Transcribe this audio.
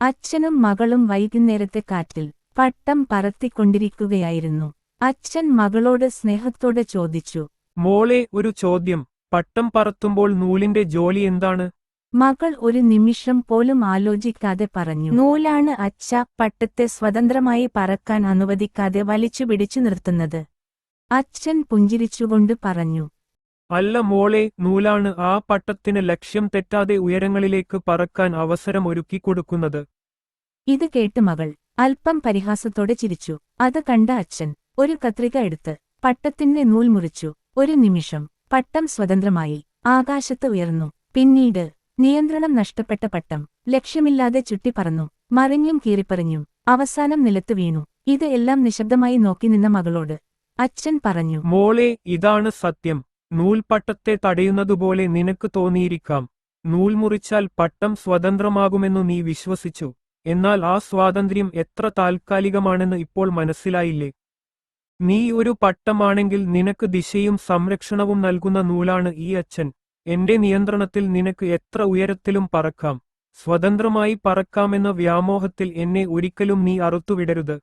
അച്ഛനും മകളും വൈകുന്നേരത്തെ കാറ്റിൽ പട്ടം പറത്തിക്കൊണ്ടിരിക്കുകയായിരുന്നു. അച്ഛൻ മകളോട് സ്നേഹത്തോടെ ചോദിച്ചു. മോളെ, ഒരു ചോദ്യം. പട്ടം പറത്തുമ്പോൾ നൂലിന്റെ ജോലി എന്താണ്? മകൾ ഒരു നിമിഷം പോലും ആലോചിക്കാതെ പറഞ്ഞു. നൂലാണ് അച്ഛ, പട്ടത്തെ സ്വതന്ത്രമായി പറക്കാൻ അനുവദിക്കാതെ വലിച്ചു പിടിച്ചു നിർത്തുന്നത്. അച്ഛൻ പുഞ്ചിരിച്ചുകൊണ്ട് പറഞ്ഞു. അല്ല മോളെ, നൂലാണ് ആ പട്ടത്തിന് ലക്ഷ്യം തെറ്റാതെ ഉയരങ്ങളിലേക്ക് പറക്കാൻ അവസരം ഒരുക്കിക്കൊടുക്കുന്നത്. ഇത് കേട്ട് മകൾ അല്പം പരിഹാസത്തോടെ ചിരിച്ചു. അത് കണ്ട അച്ഛൻ ഒരു കത്രിക എടുത്ത് പട്ടത്തിന്റെ നൂൽ മുറിച്ചു. ഒരു നിമിഷം പട്ടം സ്വതന്ത്രമായി ആകാശത്ത് ഉയർന്നു. പിന്നീട് നിയന്ത്രണം നഷ്ടപ്പെട്ട പട്ടം ലക്ഷ്യമില്ലാതെ ചുട്ടിപ്പറന്നു. മറിഞ്ഞും കീറിപ്പറിഞ്ഞും അവസാനം നിലത്ത് വീണു. ഇത് എല്ലാം നിശബ്ദമായി നോക്കി നിന്ന മകളോട് അച്ഛൻ പറഞ്ഞു. മോളെ, ഇതാണ് സത്യം. നൂൽപട്ടത്തെ തടയുന്നതുപോലെ നിനക്ക് തോന്നിയിരിക്കാം. നൂൽ മുറിച്ചാൽ പട്ടം സ്വതന്ത്രമാകുമെന്നു നീ വിശ്വസിച്ചു. എന്നാൽ ആ സ്വാതന്ത്ര്യം എത്ര താൽക്കാലികമാണെന്ന് ഇപ്പോൾ മനസ്സിലായില്ലേ? നീ ഒരു പട്ടമാണെങ്കിൽ നിനക്ക് ദിശയും സംരക്ഷണവും നൽകുന്ന നൂലാണ് ഈ അച്ഛൻ. എന്റെ നിയന്ത്രണത്തിൽ നിനക്ക് എത്ര ഉയരത്തിലും പറക്കാം. സ്വതന്ത്രമായി പറക്കാമെന്ന വ്യാമോഹത്തിൽ എന്നെ ഒരിക്കലും നീ അറുത്തുവിടരുത്.